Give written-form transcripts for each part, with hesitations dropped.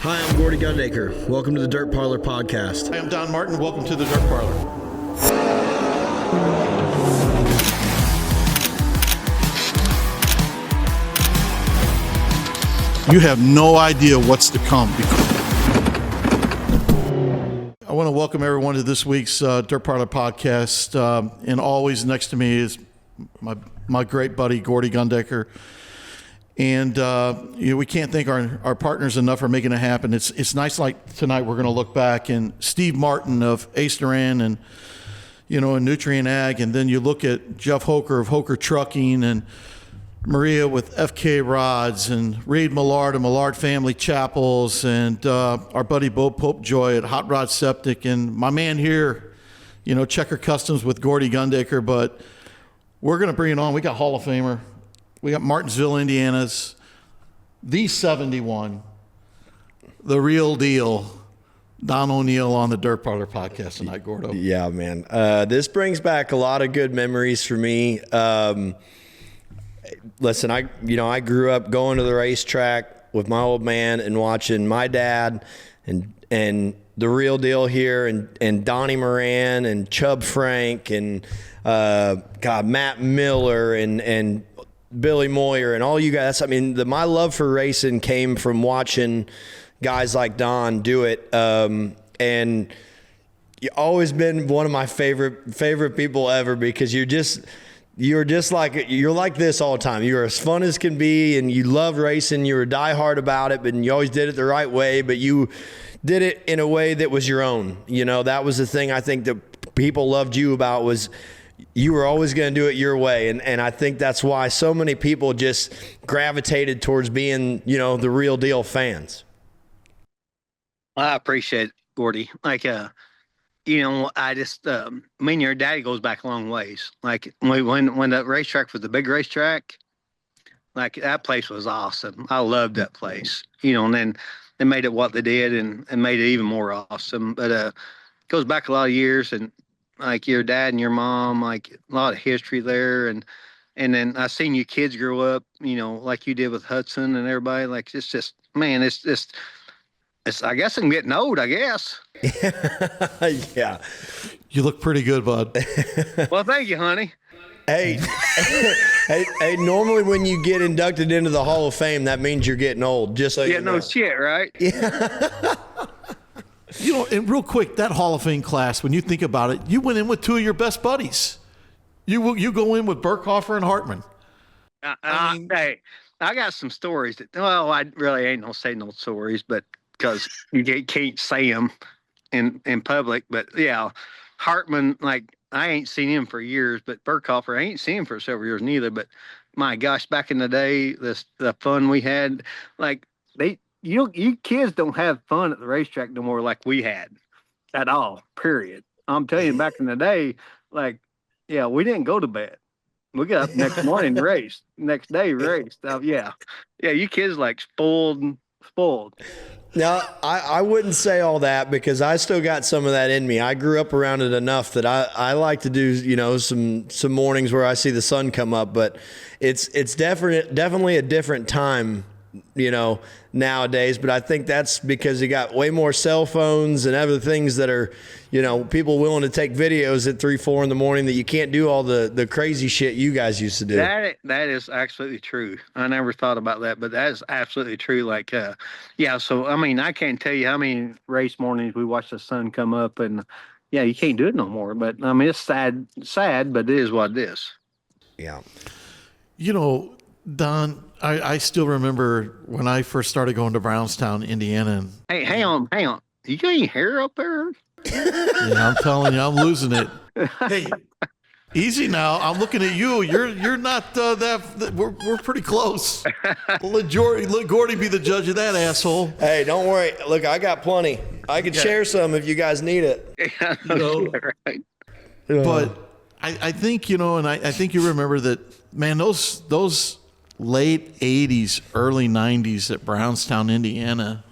Hi, I'm Gordy Gundaker. Welcome to the Dirt Parlor Podcast. Hi, I'm Don Martin. Welcome to the Dirt Parlor. You have no idea what's to come. I want to welcome everyone to this week's Dirt Parlor Podcast. And always next to me is my great buddy, Gordy Gundaker. And we can't thank our partners enough for making it happen. It's nice. Like tonight, we're going to look back and Steve Martin of Ace Duran and and Nutrient Ag, and then you look at Jeff Hoker of Hoker Trucking and Maria with FK Rods and Reed Millard of Millard Family Chapels and our buddy Bo Popejoy at Hot Rod Septic and my man here, Checker Customs with Gordy Gundaker. But we're going to bring it on. We got Hall of Famer. We got Martinsville, Indiana's the 71, the real deal, Don O'Neill on the Dirt Parlor Podcast tonight, Gordo. Yeah, man. This brings back a lot of good memories for me. Listen, I grew up going to the racetrack with my old man and watching my dad and the real deal here and Donnie Moran and Chubb Frank and Matt Miller and Billy Moyer and all you guys. I mean, my love for racing came from watching guys like Don do it. And you've always been one of my favorite people ever because you're like this all the time. You're as fun as can be and you love racing. You were diehard about it, but you always did it the right way, but you did it in a way that was your own. That was the thing I think that people loved you about was you were always going to do it your way. And I think that's why so many people just gravitated towards being, the real deal fans. I appreciate it, Gordy. I just, me and your daddy goes back a long ways. Like when the racetrack was the big racetrack, like that place was awesome. I loved that place, and then they made it what they did and made it even more awesome. But, it goes back a lot of years and, like your dad and your mom, like a lot of history there. And then I seen you kids grow up, like you did with Hudson and everybody. Like, it's just, man, it's I guess I'm getting old, I guess. Yeah. You look pretty good, bud. Well, thank you, honey. Hey, normally when you get inducted into the Hall of Fame, that means you're getting old, just so you know. No shit, right? Yeah. And real quick, that Hall of Fame class, when you think about it, you went in with two of your best buddies. You go in with Burkhofer and Hartman. Hey, I got some stories I really ain't gonna say no stories, but because you can't say them in public. But yeah, Hartman, like I ain't seen him for years, but Burkhofer, I ain't seen him for several years neither. But my gosh, back in the day, the fun we had, like you kids don't have fun at the racetrack no more like we had at all, period. I'm telling you, back in the day, like, yeah, we didn't go to bed. We got up next morning, raced. Next day, raced. Yeah, you kids like spoiled. Now, I wouldn't say all that because I still got some of that in me. I grew up around it enough that I like to do, some mornings where I see the sun come up, but it's definitely a different time, nowadays. But I think that's because you got way more cell phones and other things that are, people willing to take videos at 3-4 in the morning that you can't do all the crazy shit you guys used to do. That is absolutely true. I never thought about that, but that is absolutely true. Like, yeah. So, I mean, I can't tell you how many race mornings we watch the sun come up and yeah, you can't do it no more, but I mean, it's sad, but it is what it is. Yeah. Don, I still remember when I first started going to Brownstown, Indiana. Hey, hang on. You got any hair up there? Yeah, I'm telling you, I'm losing it. Hey, easy now. I'm looking at you. You're not that. We're pretty close. Let Gordy be the judge of that, asshole. Hey, don't worry. Look, I got plenty. I could share some if you guys need it. Right. But I think and I think you remember that, man. Those late 80s, early 90s at Brownstown, Indiana,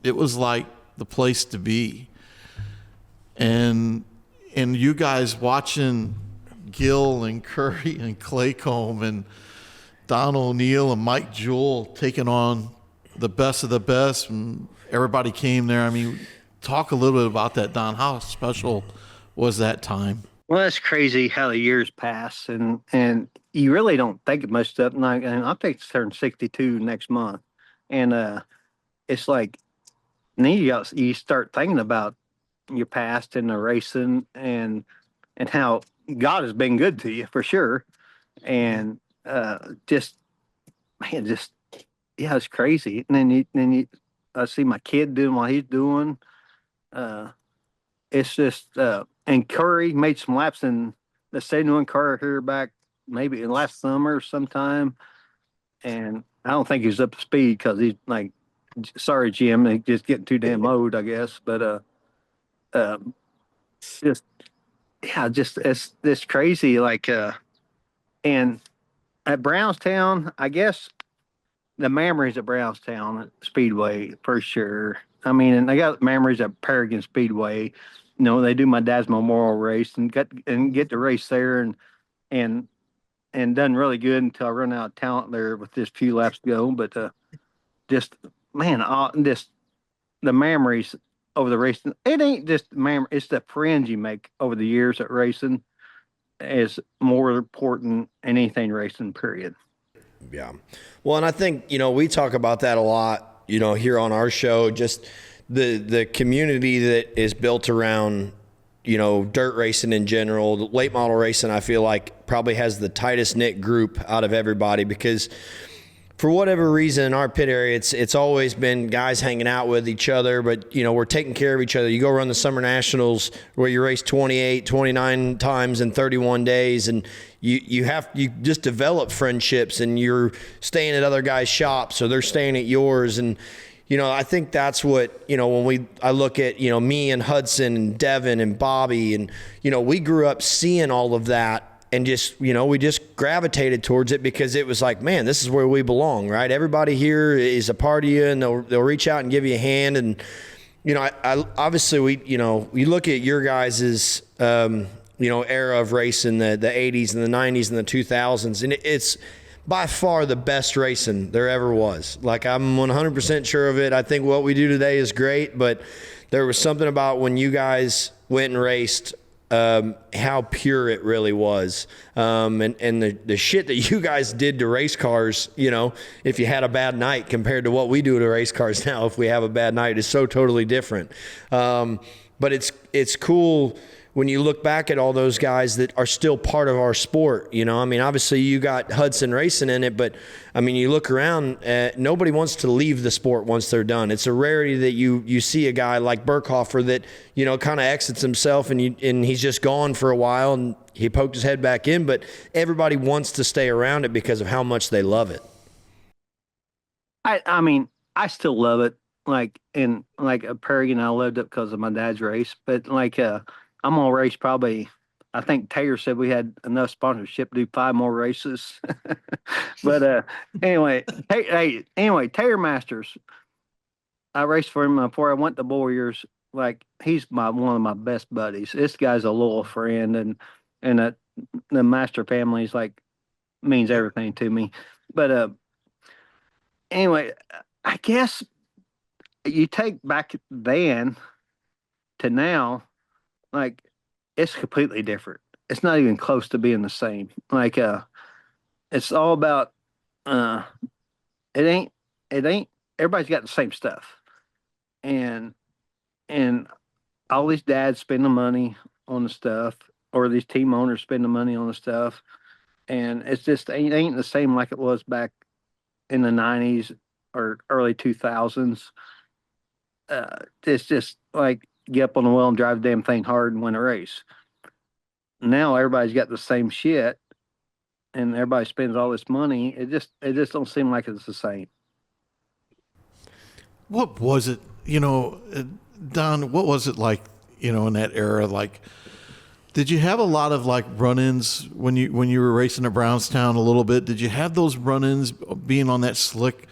it was like the place to be. And you guys watching Gill and Curry and Claycomb and Don O'Neill and Mike Jewell taking on the best of the best, and everybody came there. I mean, talk a little bit about that, Don. How special was that time? Well, it's crazy how the years pass, and you really don't think of much stuff. And I think it's turn 62 next month, and it's like then you start thinking about your past and the racing and how God has been good to you for sure, and just man, just yeah, it's crazy. And then you I see my kid doing what he's doing. It's just and Curry made some laps in the 71 car here back maybe last summer sometime, and I don't think he's up to speed because he's like, sorry Jim, he's just getting too damn old, I guess. But just yeah, just it's crazy. Like and at Brownstown, I guess the memories of Brownstown Speedway for sure. I mean, and I got memories of Paragon Speedway. You know, they do my dad's memorial race and get to race there and done really good until I run out of talent there with just few laps to go. But just man, just the memories over the racing. It ain't just memory; it's the friends you make over the years at racing is more important than anything racing. Period. Yeah. Well, and I think, we talk about that a lot, here on our show, just the community that is built around, dirt racing in general. The late model racing, I feel like, probably has the tightest knit group out of everybody because for whatever reason in our pit area, it's always been guys hanging out with each other, but we're taking care of each other. You go run the Summer Nationals where you race 28, 29 times in 31 days, and you just develop friendships, and you're staying at other guys' shops, or they're staying at yours, and I think that's what when I look at me and Hudson and Devin and Bobby, and we grew up seeing all of that. And just, we just gravitated towards it because it was like, man, this is where we belong, right? Everybody here is a part of you, and they'll reach out and give you a hand. And, I obviously, we look at your guys' era of racing, the 80s and the 90s and the 2000s, and it's by far the best racing there ever was. Like, I'm 100% sure of it. I think what we do today is great, but there was something about when you guys went and raced, how pure it really was. And the shit that you guys did to race cars, if you had a bad night compared to what we do to race cars now, if we have a bad night, is so totally different. But it's cool when you look back at all those guys that are still part of our sport. I mean, obviously you got Hudson Racing in it, but I mean, you look around, nobody wants to leave the sport once they're done. It's a rarity that you see a guy like Burkhofer that, kind of exits himself and he's just gone for a while and he poked his head back in, but everybody wants to stay around it because of how much they love it. I mean, I still love it. Like a Paragon, I loved it because of my dad's race, but I'm gonna race probably. I think Taylor said we had enough sponsorship to do 5 more races. But anyway, Taylor Masters. I raced for him before I went to Boyers. Like, he's one of my best buddies. This guy's a loyal friend, and the Master family's means everything to me. But anyway, I guess you take back then to now. It's completely different. It's not even close to being the same. It's all about it ain't everybody's got the same stuff. And all these dads spend the money on the stuff, or these team owners spend the money on the stuff. And it's just it ain't the same like it was back in the 90s or early 2000s. It's just get up on the wheel and drive the damn thing hard and win a race. Now everybody's got the same shit, and everybody spends all this money. It just don't seem like it's the same. What was it, Don? What was it like, in that era? Did you have a lot of run-ins when you were racing at Brownstown a little bit? Did you have those run-ins being on that slick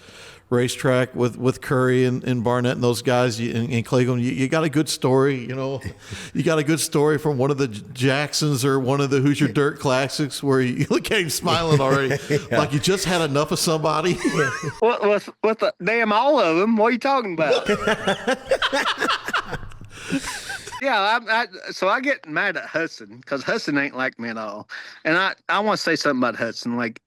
racetrack with Curry and Barnett and those guys in Cleveland. You got a good story, you got a good story from one of the Jacksons or one of the Hoosier Dirt Classics where you look at him smiling already, like you just had enough of somebody. What the damn all of them? What are you talking about? Yeah, so I get mad at Hudson because Hudson ain't like me at all. And I want to say something about Hudson. Like,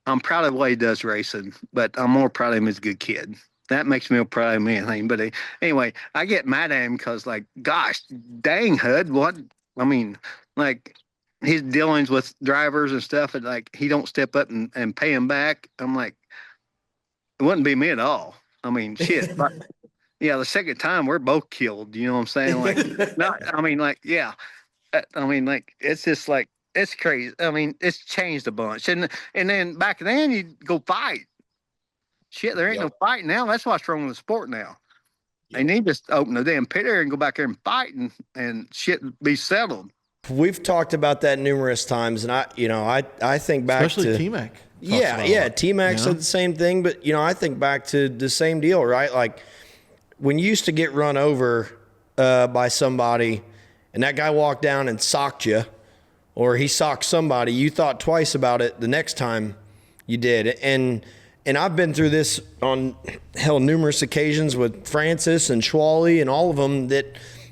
I'm proud of what he does racing, but I'm more proud of him as a good kid. That makes me proud of me anything. But anyway, I get mad at him because, like, gosh, dang, Hud, what? I mean, like, his dealings with drivers and stuff, and, like, he don't step up and pay him back. I'm like, it wouldn't be me at all. I mean, shit. But, yeah, the second time we're both killed. You know what I'm saying? Like, not. I mean, like, yeah. I mean, like, it's just like, it's crazy. I mean, it's changed a bunch. And then back then you'd go fight. Shit, there ain't no fight now. That's what's wrong with the sport now. They need to open the damn pit area and go back there and fight and shit be settled. We've talked about that numerous times, and I think back especially to T-Mac. T-Mac said the same thing, but I think back to the same deal, right? Like when you used to get run over by somebody, and that guy walked down and socked you, or he socked somebody, you thought twice about it the next time you did. And I've been through this on numerous occasions with Francis and Schwally and all of them that,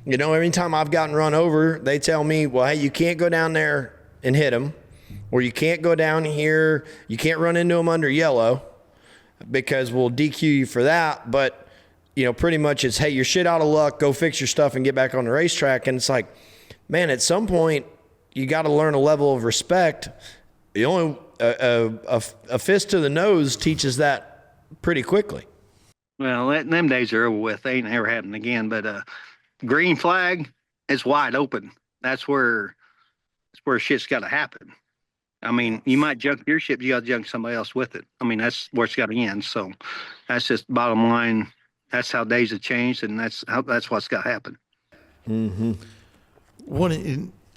every time I've gotten run over, they tell me, well, hey, you can't go down there and hit him, or you can't go down here. You can't run into him under yellow because we'll DQ you for that. But, pretty much it's, hey, you're shit out of luck. Go fix your stuff and get back on the racetrack. And it's like, man, at some point, you got to learn a level of respect. A fist to the nose teaches that pretty quickly. Well, them days are over with. They ain't ever happening again. But green flag is wide open. That's where shit's got to happen. I mean, you might junk your ship, you got to junk somebody else with it. I mean, that's where it's got to end. So that's just bottom line. That's how days have changed, and that's what's got to happen. Mm-hmm.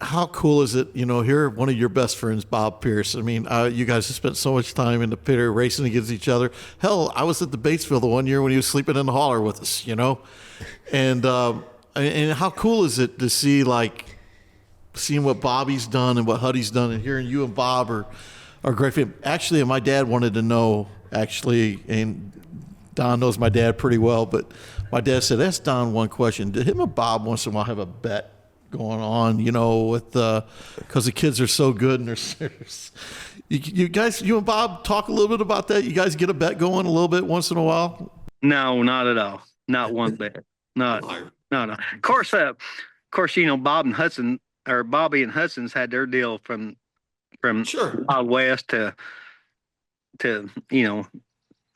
How cool is it, here, one of your best friends, Bob Pierce. I mean, you guys have spent so much time in the pit area racing against each other. Hell, I was at the Batesville the one year when he was sleeping in the holler with us, And how cool is it to see, seeing what Bobby's done and what Huddy's done, and hearing you and Bob are great. Actually, my dad wanted to know, and Don knows my dad pretty well, but my dad said, ask Don one question. Did him and Bob once in a while have a bet going on, with because the kids are so good and they're serious? You guys, you and Bob talk a little bit about that? You guys get a bet going a little bit once in a while? No, not at all. Not one bet. No. Of course, Bob and Hudson, or Bobby and Hudson's had their deal from sure. Wild West to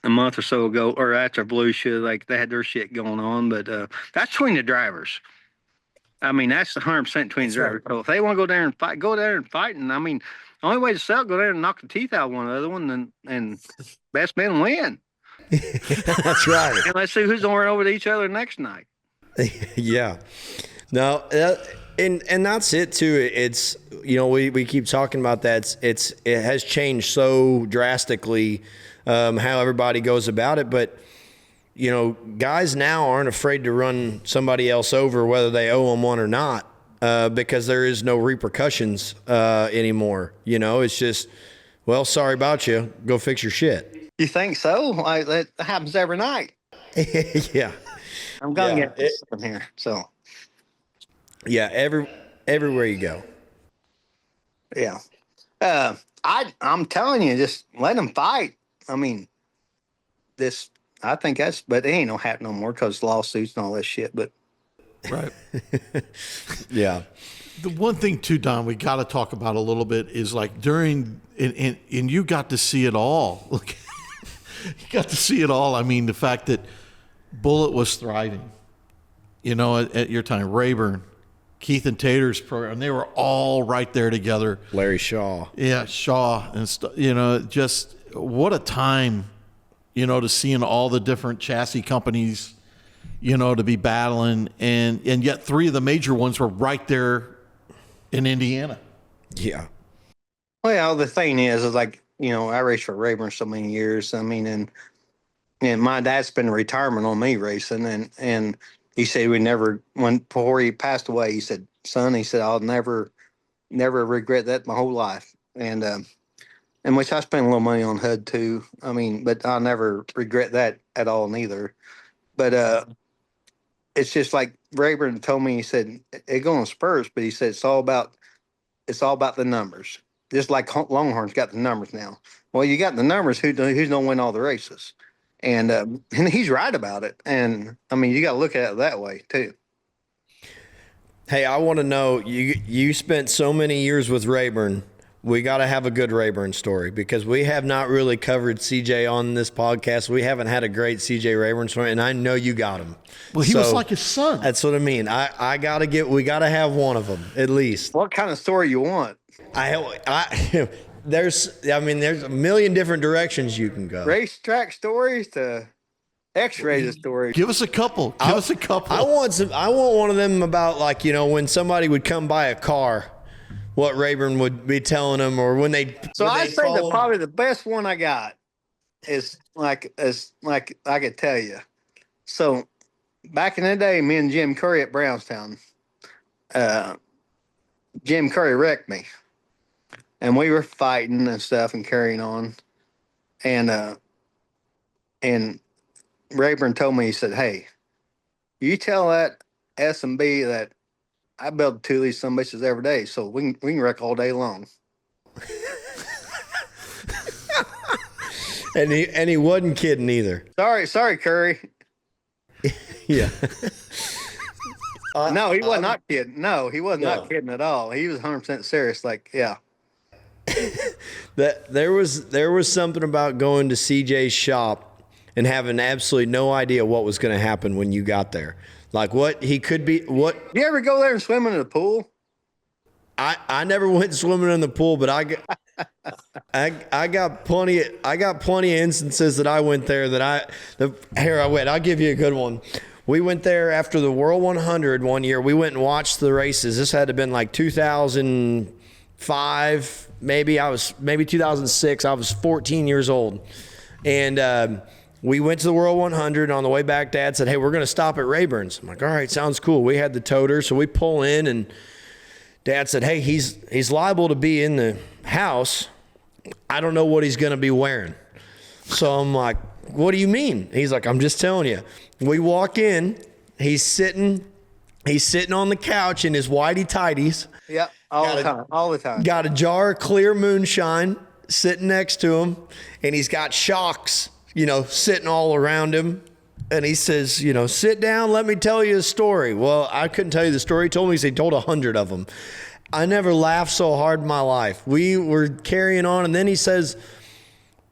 a month or so ago, or after Blue Shoe, like they had their shit going on. But that's between the drivers. I mean, that's 100% between the drivers. So if they want to go there and fight, go there and fight. And I mean, the only way to sell, go there and knock the teeth out of one another one, and best men win. That's right. And let's see who's going to run over to each other next night. Yeah. No, and that's it too. It's we keep talking about that. It has changed so drastically how everybody goes about it, but guys now aren't afraid to run somebody else over whether they owe them one or not, because there is no repercussions anymore. It's just, well, sorry about you. Go fix your shit. You think so? That happens every night. Yeah. I'm going to get this from here. So. Yeah, everywhere you go. Yeah. I'm telling you, just let them fight. I mean, I think but it ain't no happen no more because lawsuits and all that shit. But right. Yeah. The one thing too, Don, we got to talk about a little bit is during and you got to see it all. Look, you got to see it all. I mean, the fact that Bullet was thriving, at your time, Rayburn, Keith and Tater's program, they were all right there together. Larry Shaw. Yeah, Shaw and just what a time. To seeing all the different chassis companies, to be battling, and yet three of the major ones were right there in Indiana. Yeah. Well, the thing is like, I raced for Rayburn so many years. I mean, and and my dad spent retirement on me racing, and he said before he passed away, he said, son, he said, I'll never regret that my whole life. And which I spent a little money on HUD too. I mean, but I'll never regret that at all neither. But it's just like Rayburn told me, he said, it going to Spurs, but he said, it's all about the numbers. Just like Longhorns got the numbers now. Well, you got the numbers, who's going to win all the races? And he's right about it. And I mean, you got to look at it that way too. Hey, I want to know, you spent so many years with Rayburn. We got to have a good Rayburn story, because we have not really covered CJ on this podcast. We haven't had a great CJ Rayburn story, and I know you got him. Well, he was like his son. That's what I mean. We got to have one of them at least. What kind of story you want? There's a million different directions you can go. Racetrack stories to X-rated stories. Give us a couple. I want one of them about, like, when somebody would come buy a car, what Rayburn would be telling them, or when they. So I say that probably the best one I got is like I could tell you. So back in the day, me and Jim Curry at Brownstown, Jim Curry wrecked me, and we were fighting and stuff and carrying on, and Rayburn told me, he said, hey, you tell that S&B that I build two of these some bitches every day, so we can wreck all day long. and he wasn't kidding either. Sorry, Curry. Yeah. No, he was not kidding. No, he was not kidding at all. He was 100% serious. Like, yeah. That there was something about going to CJ's shop and having absolutely no idea what was going to happen when you got there. Like what he could be. What you ever go there and swim in the pool? I never went swimming in the pool, but I got plenty of instances that I went there here I went. I'll give you a good one. We went there after the World 100 one year. We went and watched the races. This had to have been like 2005, maybe 2006. I was 14 years old, and we went to the World 100. On the way back, Dad said, hey, we're going to stop at Rayburn's. I'm like, all right, sounds cool. We had the toter, so we pull in, and Dad said, hey, he's liable to be in the house. I don't know what he's going to be wearing. So I'm like, what do you mean? He's like, I'm just telling you. We walk in. He's sitting on the couch in his whitey tighties. Yep, all the time. Got a jar of clear moonshine sitting next to him, and he's got shocks, sitting all around him. And he says, sit down, let me tell you a story. Well, I couldn't tell you the story. He told me he told 100 of them. I never laughed so hard in my life. We were carrying on, and then he says,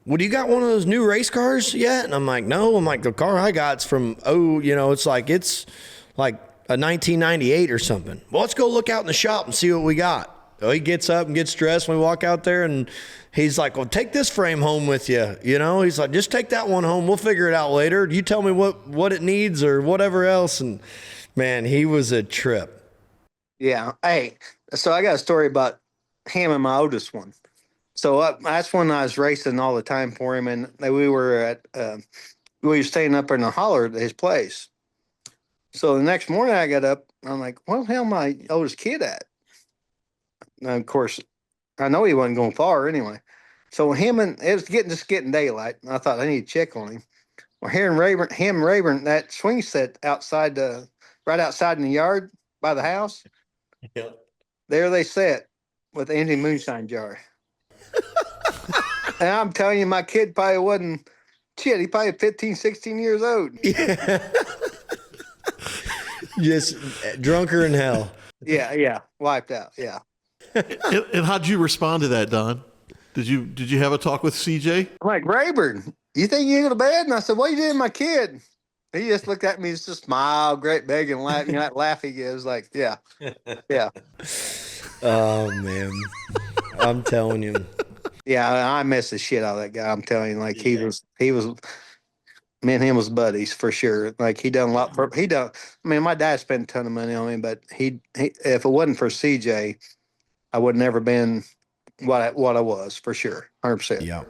well, do you got one of those new race cars yet? And I'm like, no. I'm like, the car I got's from, it's like a 1998 or something. Well, let's go look out in the shop and see what we got. So he gets up and gets dressed. We walk out there, and he's like, well, take this frame home with you. He's like, just take that one home. We'll figure it out later. You tell me what it needs or whatever else. And man, he was a trip. Yeah. Hey, so I got a story about him and my oldest one. So that's when I was racing all the time for him. And we were staying up in the holler at his place. So the next morning I got up, and I'm like, where the hell my oldest kid at? And of course, I know he wasn't going far anyway. So it was just getting daylight. And I thought I need to check on him. Well, hearing Rayburn, that swing set right outside in the yard by the house. Yeah. There they sat with the empty moonshine jar. And I'm telling you, my kid probably wasn't, he probably 15, 16 years old. Yeah. Just drunker in hell. Yeah. Wiped out. Yeah. And how'd you respond to that, Don? Did you have a talk with CJ? I'm like, Rayburn, you think you can go to bed? And I said, what are you doing, my kid? He just looked at me, just smiled, great big, and laugh. That laugh he gives, like, yeah. Oh man, I'm telling you. Yeah, I miss the shit out of that guy. I'm telling you, like he was. Me and him was buddies for sure. Like he done a lot for. I mean, my dad spent a ton of money on him, but he if it wasn't for CJ, I would never been what I was for sure, 100%. Yeah.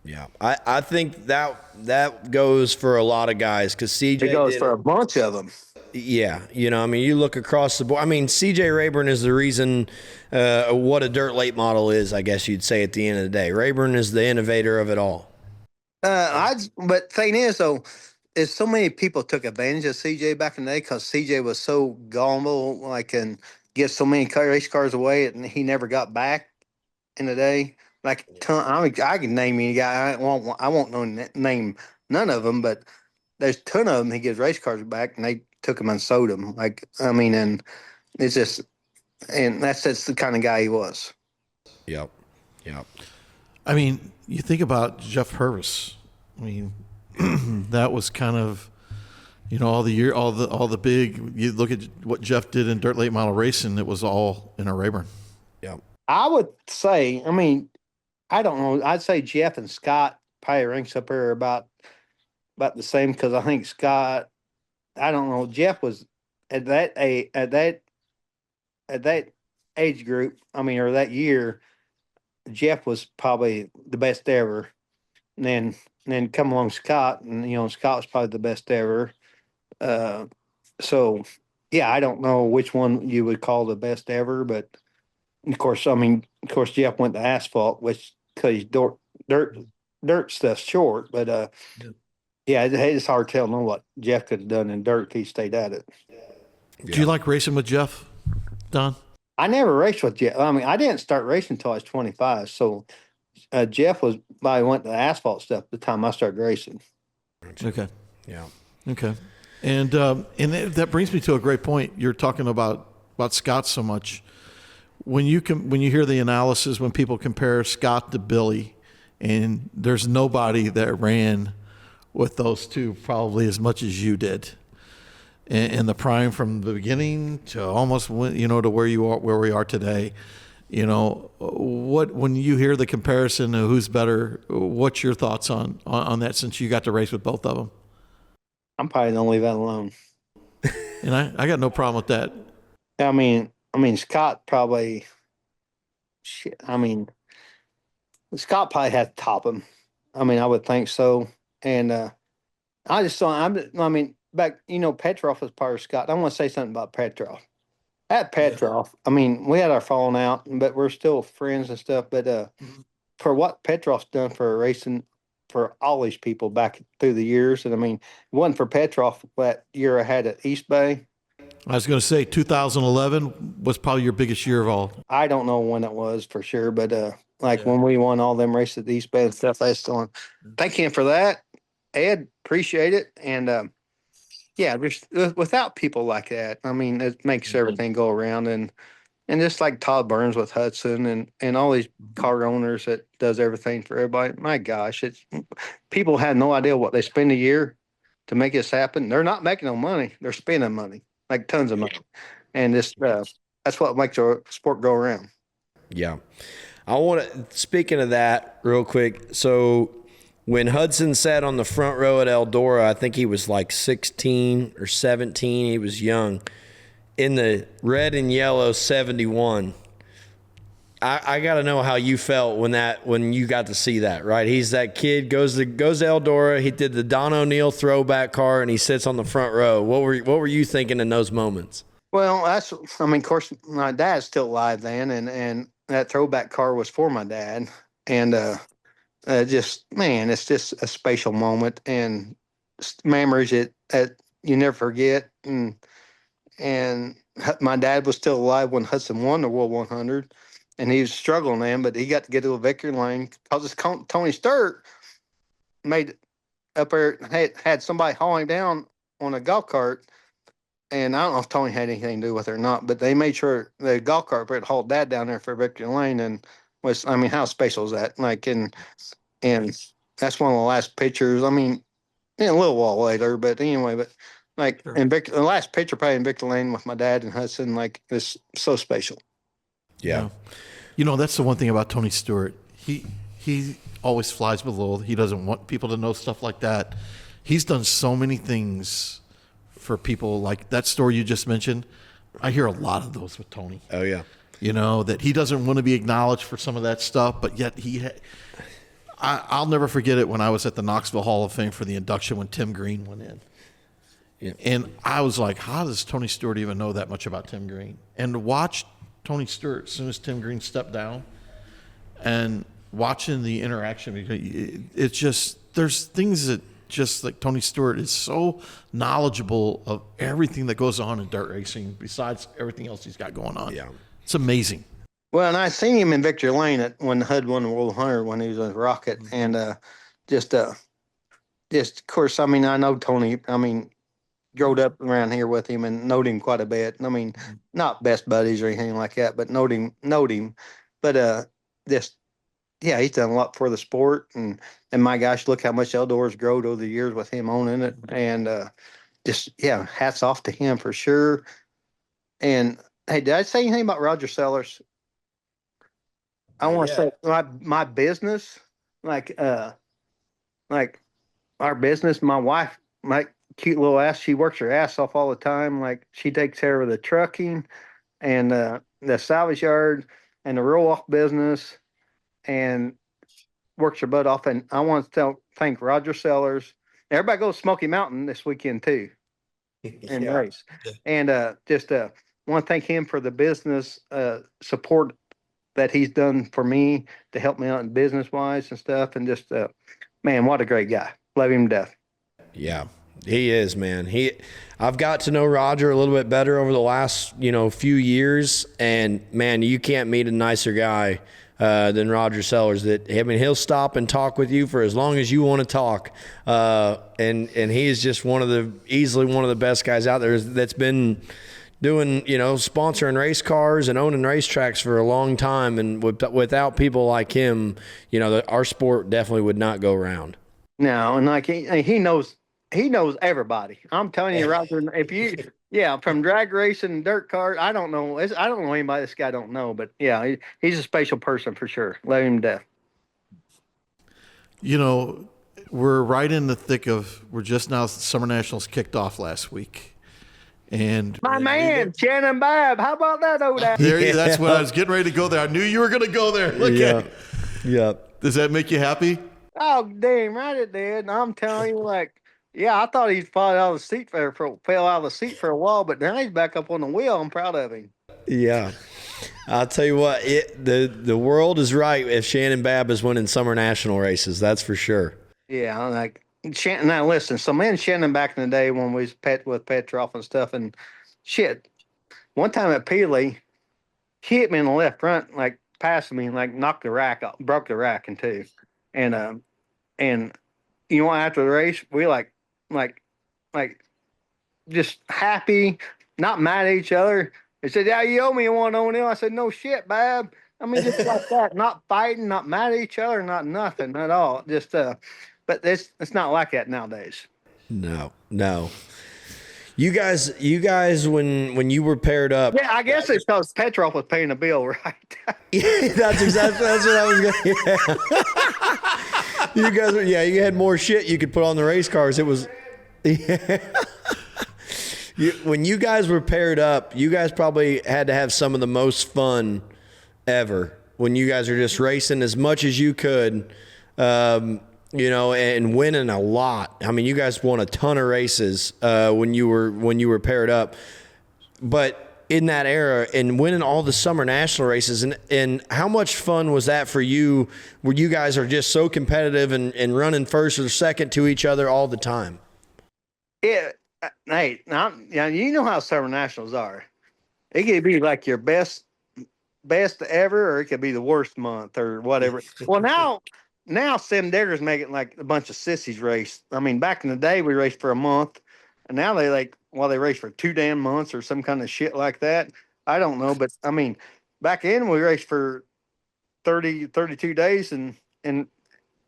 Yeah, I think that goes for a lot of guys because CJ It goes did for it. a bunch of them. Yeah, I mean, you look across the board. I mean, CJ Rayburn is the reason what a dirt late model is, I guess you'd say at the end of the day. Rayburn is the innovator of it all. But thing is, though, is so many people took advantage of CJ back in the day because CJ was so gullible, like, and give so many race cars away, and he never got back in the day. Like, I can name any guy. I won't name none of them, but there's a ton of them. He gives race cars back, and they took them and sold them. Like, I mean, and it's just, and that's the kind of guy he was. Yep. I mean, you think about Jeff Purvis. I mean, that was kind of, all the big. You look at what Jeff did in dirt late model racing. It was all in a Rayburn. Yep. I would say, I mean, I don't know. I'd say Jeff and Scott probably ranks up there about the same because I think Scott, I don't know, Jeff was at that age group. I mean, or that year, Jeff was probably the best ever. And then come along Scott, and Scott was probably the best ever. So yeah, I don't know which one you would call the best ever, but of course, Jeff went to asphalt, which because dirt stuff's short, but yeah, it's hard to tell what Jeff could have done in dirt if he stayed at it. Yeah. Do you like racing with Jeff, Don? I never raced with Jeff. I mean, I didn't start racing until I was 25. So Jeff went to asphalt stuff the time I started racing. Okay. Yeah. Okay. And that brings me to a great point. You're talking about Scott so much. When you hear the analysis, when people compare Scott to Billy, and there's nobody that ran with those two probably as much as you did. And the prime from the beginning to almost to where we are today, when you hear the comparison of who's better, what's your thoughts on that since you got to race with both of them? I'm probably gonna leave that alone. And I got no problem with that. I mean Scott probably. Scott probably had to top him. I mean, I would think so. And I just saw. Back, Petroff was part of Scott. I want to say something about Petroff. At Petroff, I mean, we had our falling out, but we're still friends and stuff. But for what Petroff's done for racing for all these people back through the years, and I mean, it wasn't for Petroff that year I had at East Bay. I was going to say 2011 was probably your biggest year of all. I don't know when it was for sure, but when we won all them races at East Bay and stuff, I still thank him for that. Ed, appreciate it. And just without people like that, I mean, it makes everything go around. And just like Todd Burns with Hudson and all these car owners that does everything for everybody. My gosh, people have no idea what they spend a year to make this happen. They're not making no money. They're spending money, like tons of money. And that's what makes our sport go around. Yeah. Speaking of that real quick. So when Hudson sat on the front row at Eldora, I think he was like 16 or 17. He was young. In the red and yellow 71, I got to know how you felt when you got to see that, right? He's that kid, goes to Eldora. He did the Don O'Neill throwback car, and he sits on the front row. What were you thinking in those moments? Well, of course, my dad's still alive then, and that throwback car was for my dad. And it's just a special moment and memories that you never forget. And my dad was still alive when Hudson won the World 100, and he was struggling then, but he got to get to a victory lane because Tony Stewart made up there, had somebody haul him down on a golf cart. And I don't know if Tony had anything to do with it or not, but they made sure the golf cart hauled Dad down there for victory lane, and how special is that? And that's one of the last pictures. I mean, a little while later, but anyway, sure. And the last picture probably in victory lane with my dad and Hudson, is so special. Yeah. That's the one thing about Tony Stewart. He always flies below. He doesn't want people to know stuff like that. He's done so many things for people, like that story you just mentioned. I hear a lot of those with Tony. Oh yeah. That he doesn't want to be acknowledged for some of that stuff, but yet I'll never forget it when I was at the Knoxville Hall of Fame for the induction when Tim Green went in. Yeah. And I was like, how does Tony Stewart even know that much about Tim Green? And to watch Tony Stewart as soon as Tim Green stepped down and watching the interaction, because it's just, there's things that just like Tony Stewart is so knowledgeable of everything that goes on in dirt racing besides everything else he's got going on. Yeah. It's amazing. Well, and I seen him in Victory Lane when HUD won the World 100 when he was a Rocket. And just, of course, I mean, I know Tony, I mean, growed up around here with him and knowed him quite a bit. I mean, not best buddies or anything like that, but knowed him. But just, yeah, he's done a lot for the sport. And my gosh, look how much Eldora's grown over the years with him owning it. And just, yeah, hats off to him for sure. And, hey, did I say anything about Roger Sellers? I want to say my business, like our business, my wife, my cute little ass, she works her ass off all the time. Like she takes care of the trucking and the salvage yard and the roll-off business and works her butt off. And I want to thank Roger Sellers. Everybody goes to Smoky Mountain this weekend too and race. And just want to thank him for the business support that he's done for me to help me out in business wise and stuff. And just, man, what a great guy. Love him to death. Yeah, he is, man. I've got to know Roger a little bit better over the last, few years. And man, you can't meet a nicer guy than Roger Sellers. He'll stop and talk with you for as long as you want to talk. And he is just easily one of the best guys out there that's been doing, sponsoring race cars and owning racetracks for a long time. And without people like him, our sport definitely would not go around. No, and like he knows everybody. I'm telling you, Roger, from drag racing and dirt cars, I don't know anybody this guy don't know, but yeah, he's a special person for sure. Love him to death. We're right in the thick we're just now, Summer Nationals kicked off last week. And my man, Shannon Babb, how about that old ass? That's when I was getting ready to go there. I knew you were going to go there. Yeah. Does that make you happy? Oh, damn right it did. And I'm telling you, I thought he'd fell out of the seat for a while, but now he's back up on the wheel. I'm proud of him. Yeah. I'll tell you what, the world is right if Shannon Babb is winning summer national races. That's for sure. Yeah, now listen, so me and Shannon back in the day when we was with Petroff and stuff, and shit, one time at Peely, he hit me in the left front, passed me, knocked the rack off, broke the rack in two. And after the race, we just happy, not mad at each other. He said, yeah, you owe me one on him. I said, no shit, Bab. I mean, just like that, not fighting, not mad at each other, not nothing at all. Just, but it's not like that nowadays. No. You guys, when you were paired up. Yeah, I guess it's because Petroff was paying the bill, right? Yeah, that's what I was going to. You guys, you had more shit you could put on the race cars. It was, when you guys were paired up, you guys probably had to have some of the most fun ever when you guys are just racing as much as you could. And winning a lot. I mean, you guys won a ton of races when you were paired up. But in that era and winning all the summer national races, and how much fun was that for you where you guys are just so competitive and running first or second to each other all the time? Yeah. Hey, you know how summer nationals are. It could be like your best ever, or it could be the worst month or whatever. Well, now Sim Digger's making like a bunch of sissies race. I mean, back in the day we raced for a month, and now they race for 2 damn months or some kind of shit like that. I don't know, but I mean, back then we raced for 32 days and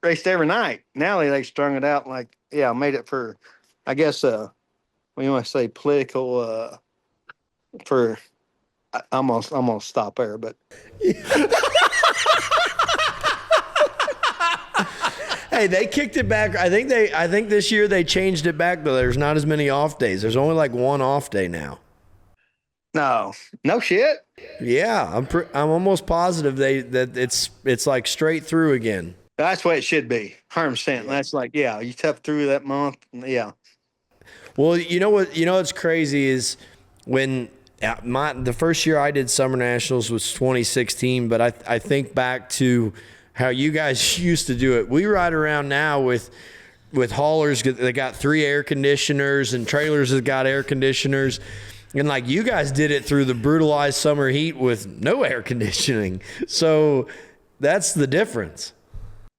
raced every night. Now they strung it out made it for, I guess, what do you want to say, political, I'm gonna stop there, but. Hey, they kicked it back. I think this year they changed it back, though. There's not as many off days. There's only one off day now. No shit. Yeah, I'm almost positive that it's straight through again. That's what it should be. 100%. That's like, yeah, you tough through that month. Yeah. Well, you know what's crazy is when the first year I did Summer Nationals was 2016, but I think back to how you guys used to do it. We ride around now with haulers that got 3 air conditioners and trailers that got air conditioners. And like you guys did it through the brutalized summer heat with no air conditioning. So that's the difference.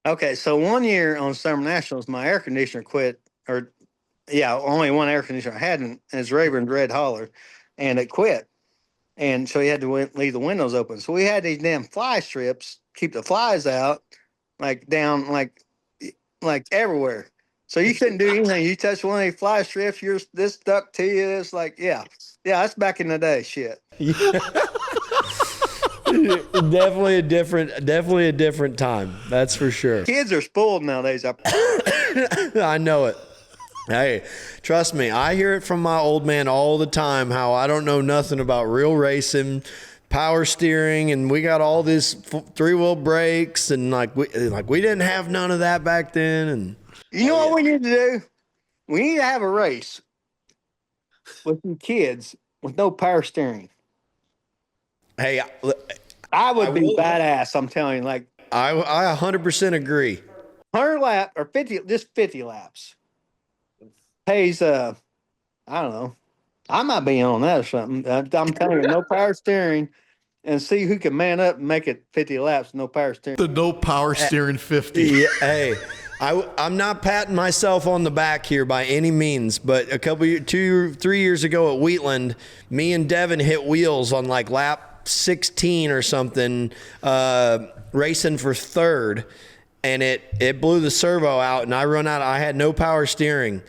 Okay, so one year on Summer Nationals, my air conditioner quit, only one air conditioner I had, and it's Rayburn's red hauler, and it quit. And so he had to leave the windows open. So we had these damn fly strips, keep the flies out, like down, like everywhere. So you couldn't do anything. You touch one of these fly strips, you're this stuck to you. It's like, yeah, that's back in the day, shit. Definitely a different time. That's for sure. Kids are spoiled nowadays. I know it. Hey, trust me, I hear it from my old man all the time, how I don't know nothing about real racing, power steering, and we got all this 3-wheel brakes, and we didn't have none of that back then. And you know what we need to do? We need to have a race with some kids with no power steering. Hey, I would be badass. I'm telling you, like I 100% agree. 100 lap or 50, just 50 laps. Pays I don't know. I might be on that or something. I'm telling you, no power steering, and see who can man up and make it 50 laps. No power steering. The no power steering 50. Yeah, hey, I'm not patting myself on the back here by any means, but 2 or 3 years ago at Wheatland, me and Devin hit wheels on like lap 16 or something, racing for third, and it blew the servo out, and I run out. I had no power steering.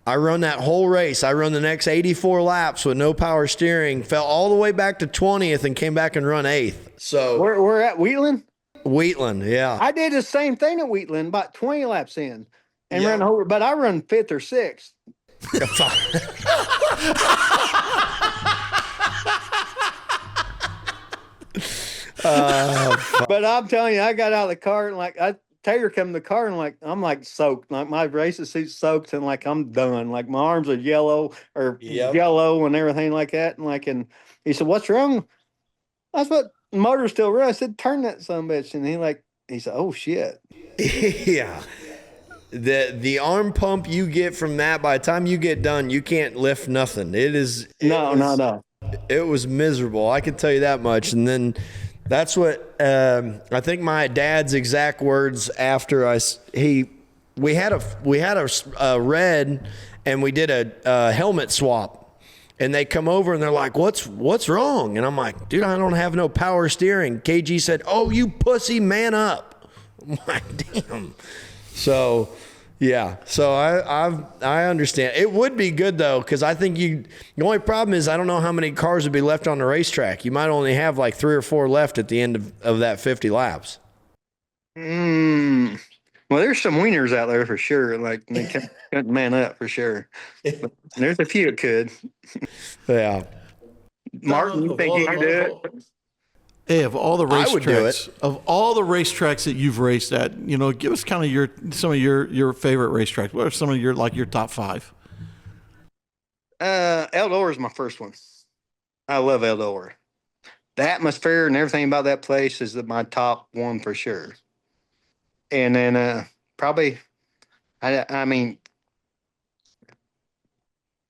I run that whole race. I run the next 84 laps with no power steering, fell all the way back to 20th and came back and run 8th. So we're at Wheatland? Wheatland, yeah. I did the same thing at Wheatland, about 20 laps in, and ran the whole, but I run 5th or 6th. But I'm telling you, I got out of the car and Taylor come in the car and I'm like soaked, like my racing suit's soaked and like I'm done, like my arms are yellow and everything like that, and he said, "What's wrong?" I said, "The motor's still running." I said, "Turn that son bitch," and he said, "Oh shit." Yeah. The arm pump you get from that, by the time you get done, you can't lift nothing. No. It was miserable. I can tell you that much. And then that's what I think my dad's exact words after we had a red, and we did a helmet swap, and they come over and they're like, what's wrong? And I'm like, dude, I don't have no power steering. KG said, "Oh, you pussy, man up." I'm like, damn. So yeah, so I understand. It would be good though, because I think the only problem is I don't know how many cars would be left on the racetrack. You might only have like 3 or 4 left at the end of that 50 laps. Well, there's some wieners out there for sure. Like they couldn't man up for sure. But there's a few that could. Yeah. Martin, you think you could do it? Hey, of all the racetracks, that you've raced at, give us kind of some of your favorite racetracks. What are some of your top 5? Eldora is my first one. I love Eldora. The atmosphere and everything about that place is my top one for sure. And then probably, I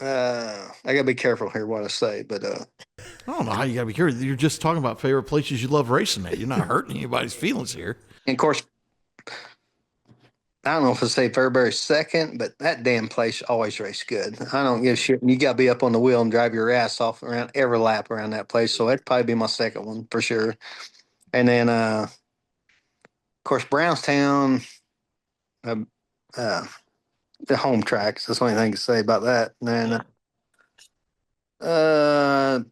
gotta be careful here what I say, but I don't know how you gotta be careful. You're just talking about favorite places you love racing at. You're not hurting anybody's feelings here. And of course, I don't know if I say Fairbury's second, but that damn place always raced good. I don't give a shit. You gotta be up on the wheel and drive your ass off around every lap around that place. So that'd probably be my second one for sure. And then of course Brownstown, the home tracks. That's the only thing to say about that. And then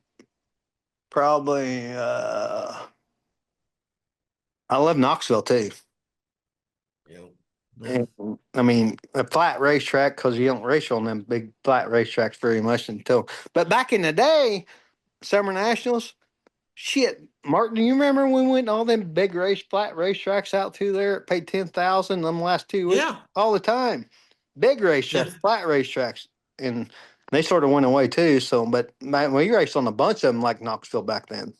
probably I love Knoxville too. And, I mean, a flat racetrack, because you don't race on them big flat racetracks very much but back in the day, Summer Nationals, Shit, Martin, do you remember when we went to all them big flat racetracks out through there? It paid 10,000 them last 2 weeks. Yeah. All the time. Big racetracks, flat racetracks. And they sort of went away too. So, but we raced on a bunch of them like Knoxville back then.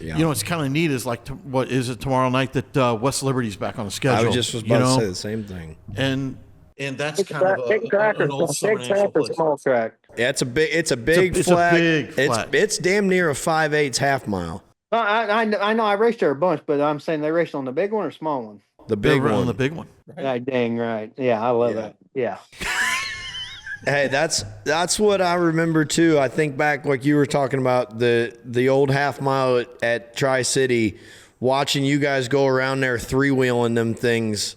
Yeah. You know, what's kind of neat is like, what is it tomorrow night that West Liberty's back on the schedule? I was just about to say the same thing. And that's kind of an old summer national place. Small track. Yeah, it's a big flat. It's a big flat. It's damn near a 5/8 half mile. I know I raced there a bunch, but I'm saying they raced on the big one or small one? The big one. On the big one. Right? Dang right. Yeah, I love that. Yeah. Hey, that's what I remember too. I think back, like you were talking about the old half mile at Tri-City, watching you guys go around there three-wheeling them things,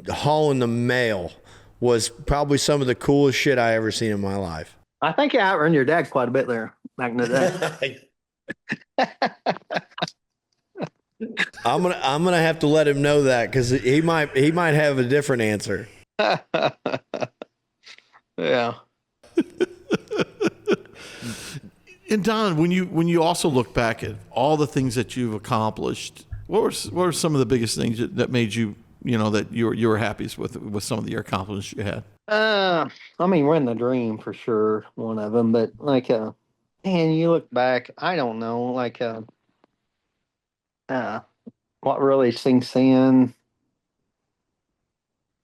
hauling the mail, was probably some of the coolest shit I ever seen in my life. I think you outrun your dad quite a bit there back in the day. I'm gonna have to let him know that, because he might have a different answer. Yeah. And Don, when you also look back at all the things that you've accomplished, what were some of the biggest things that made you, that you were happiest with some of your accomplishments you had? I mean, we're in the dream for sure, one of them. But like, man, you look back, I don't know, like, what really sinks in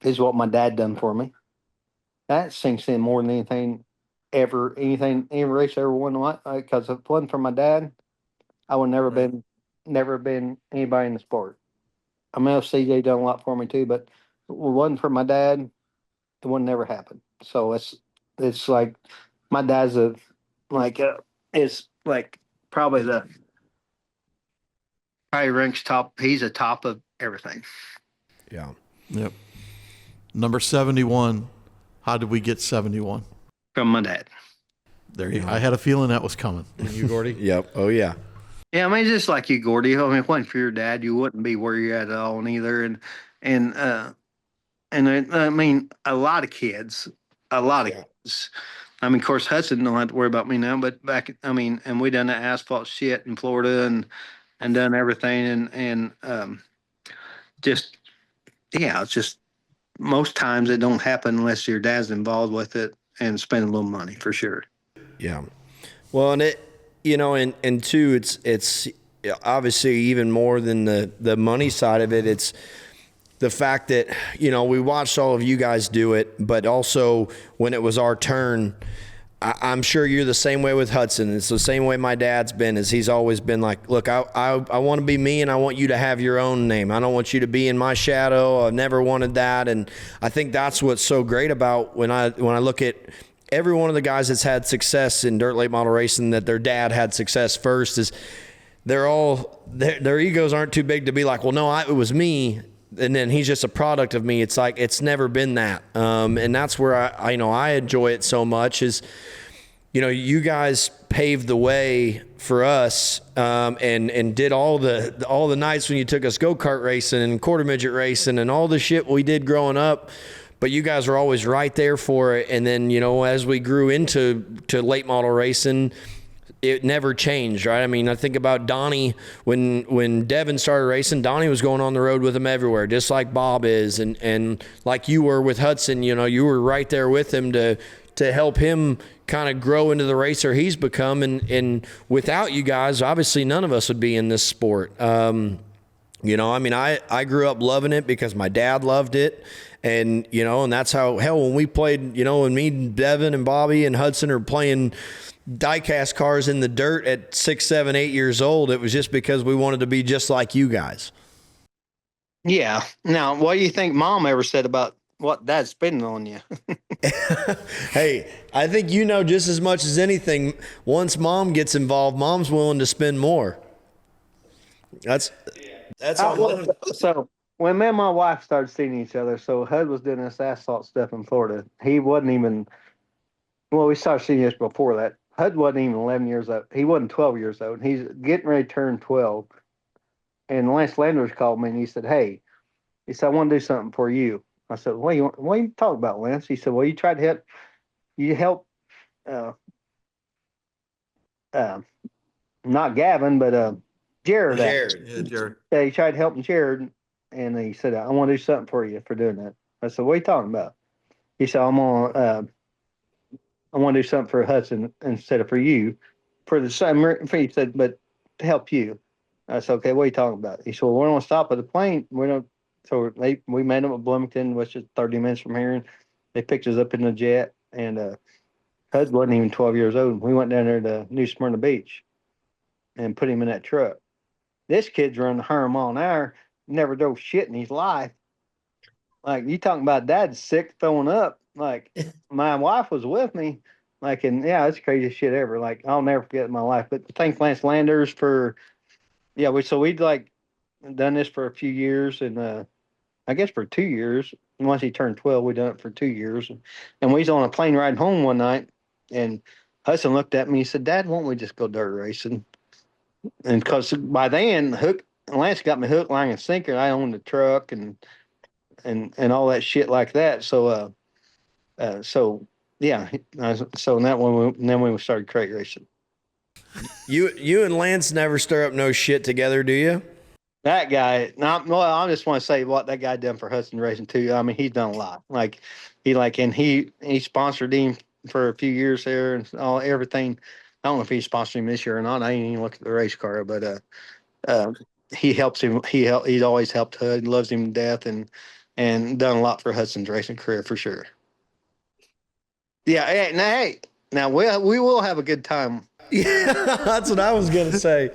is what my dad done for me. That sinks in more than any race I ever won. Because if it wasn't for my dad, I would never been anybody in the sport. I mean, CJ done a lot for me too, but if it wasn't for my dad, it would never happen. So it's like my dad's is like probably ranks top. He's a top of everything. Yeah. Yep. Number 71. How did we get 71? From my dad. There you go. I had a feeling that was coming. And you, Gordy? Yep. Oh, yeah. Yeah, I mean, just like you, Gordy. I mean, if it wasn't for your dad, you wouldn't be where you're at all neither. I mean, a lot of kids. I mean, of course, Hudson don't have to worry about me now, but and we done the asphalt shit in Florida and done everything and it's just most times it don't happen unless your dad's involved with it and spend a little money for sure. Yeah. Well, and and two, it's obviously even more than the money side of it. It's the fact that, we watched all of you guys do it, but also when it was our turn, I'm sure you're the same way with Hudson. It's the same way my dad's been, is he's always been like, look, I want to be me, and I want you to have your own name. I don't want you to be in my shadow. I've never wanted that. And I think that's what's so great about when I look at every one of the guys that's had success in dirt late model racing, that their dad had success first, is their egos aren't too big to be like, well, no, it was me, and then he's just a product of me. It's like, it's never been that. And that's where I enjoy it so much is, you guys paved the way for us, and did all the nights when you took us go-kart racing and quarter midget racing and all the shit we did growing up. But you guys were always right there for it. And then, as we grew into late model racing, it never changed, right? I mean, I think about Donnie when Devin started racing. Donnie was going on the road with him everywhere, just like Bob is, and like you were with Hudson. You were right there with him to help him kind of grow into the racer he's become. And without you guys, obviously none of us would be in this sport. I mean, I grew up loving it because my dad loved it. And, and that's how, hell, when we played, when me, Devin, and Bobby and Hudson are playing diecast cars in the dirt at 6, 7, 8 years old, it was just because we wanted to be just like you guys. Yeah. Now, what do you think Mom ever said about what Dad's spending on you? Hey, I think just as much as anything, once Mom gets involved, Mom's willing to spend more. That's all. So when me and my wife started seeing each other, so Hud was doing this asphalt stuff in Florida. He wasn't even, we started seeing this before that. Hud wasn't even 11 years old. He wasn't 12 years old. He's getting ready to turn 12. And Lance Landers called me and he said, hey, I want to do something for you. I said, what are you talking about, Lance? He said, well, you tried to help not Gavin, but Jared. Jared. Yeah, Jared. Yeah, he tried helping Jared, and he said, "I want to do something for you for doing that." I said, "What are you talking about?" He said, I want to do something for Hudson instead of for you, for the same." He said, "But to help you." I said, "Okay, what are you talking about?" He said, "Well, we don't stop at the plane. We don't." So we met him at Bloomington, which is 30 minutes from here, and they picked us up in the jet. And Hud wasn't even 12 years old. We went down there to New Smyrna Beach and put him in that truck. This kid's running 100 mile an hour, never drove shit in his life. Like, you talking about dad's sick throwing up. Like, my wife was with me. Like, and yeah, it's the craziest shit ever. Like, I'll never forget it in my life. But thanks Lance Landers for, yeah, we'd like done this for a few years, and I guess for 2 years. And once he turned 12, we done it for 2 years. And we was on a plane ride home one night, and Hudson looked at me. He said, "Dad, why don't we just go dirt racing?" And because by then, Lance got me hook, line, and sinker. I owned the truck and all that shit like that. So yeah. So that one, then we started crate racing. You and Lance never stir up no shit together, do you? That guy. Well, I just want to say what that guy done for Hudson Racing too. I mean, he's done a lot. And he sponsored him for a few years there and all everything. I don't know if he sponsored him this year or not. I didn't even look at the race car, but he helps him. He's always helped Hud. Loves him to death, and done a lot for Hudson's racing career for sure. Yeah. Now we will have a good time. Yeah, that's what I was gonna say.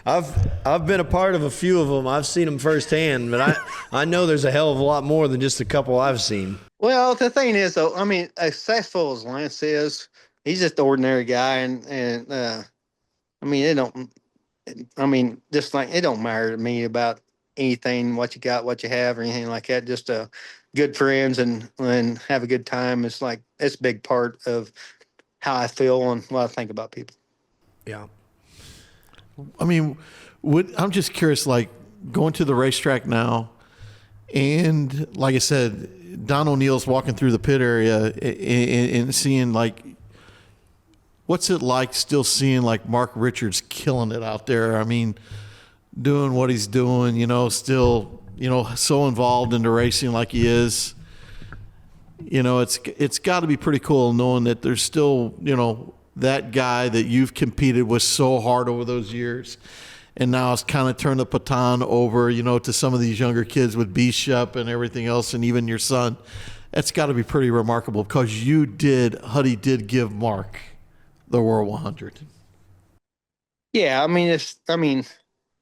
I've been a part of a few of them. I've seen them firsthand, but I know there's a hell of a lot more than just a couple I've seen. Well, the thing is, though, I mean, as successful as Lance is, he's just an ordinary guy, and I mean, just like it don't matter to me about anything, what you got, what you have, or anything like that. Just good friends and have a good time. It's like it's a big part of how I feel and what I think about people. Yeah. I mean, I'm just curious, like going to the racetrack now, and like I said, Don O'Neill's walking through the pit area and seeing like, what's it like still seeing like Mark Richards killing it out there? I mean, doing what he's doing, still, so involved in the racing like he is. It's got to be pretty cool knowing that there's still, that guy that you've competed with so hard over those years. And now it's kind of turned the baton over, to some of these younger kids with Bishop and everything else, and even your son. That's got to be pretty remarkable because Huddy did give Mark the World 100. Yeah,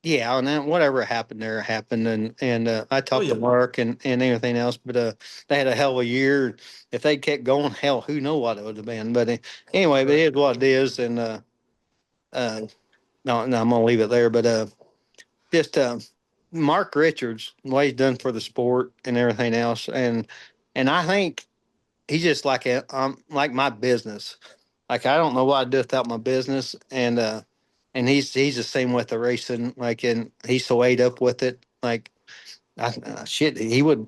yeah, and then whatever happened there happened, and I talked to Mark and everything else, but they had a hell of a year. If they kept going, hell, who knows what it would have been. But anyway, but it is what it is, and no, I'm gonna leave it there. But just Mark Richards, what he's done for the sport and everything else, and I think he's just like my business. Like, I don't know what I'd do without my business, and he's the same with the racing. Like, and he's so ate up with it. Like, he would.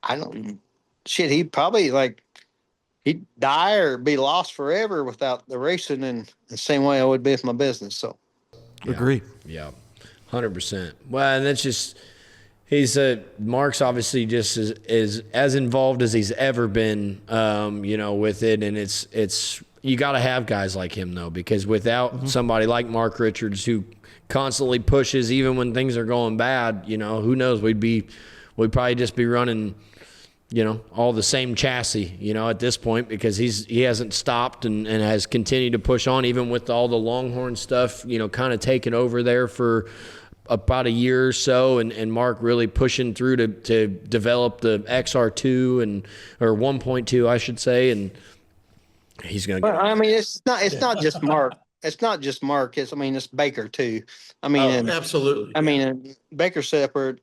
I don't. Shit, he'd probably he'd die or be lost forever without the racing, and the same way I would be with my business. So, agree. Yeah, 100%. Well, and that's just Mark's obviously just as involved as he's ever been, with it, and it's. You got to have guys like him, though, because without somebody like Mark Richards who constantly pushes, even when things are going bad, who knows? We'd probably just be running, all the same chassis, at this point, because he hasn't stopped and has continued to push on, even with all the Longhorn stuff, kind of taking over there for about a year or so, and Mark really pushing through to develop the XR2 or 1.2, I should say, and he's going to get. I mean, it's not just Mark. It's not just Mark. It's Baker too. I mean, Absolutely. I mean, Baker set up there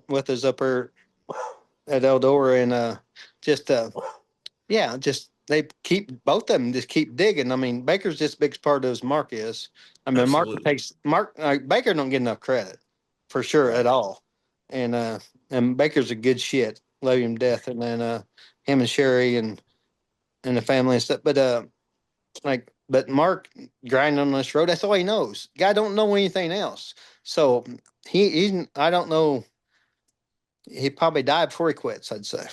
with us up there at Eldora, and just they keep both of them just keep digging. I mean, Baker's just as big part of as Mark is. I mean, Absolutely. Baker don't get enough credit for sure at all, and Baker's a good shit. Love him to death, and then him and Sherry and the family and stuff. But but Mark grinding on this road, that's all he knows. Guy don't know anything else. So I don't know. He probably died before he quits, I'd say.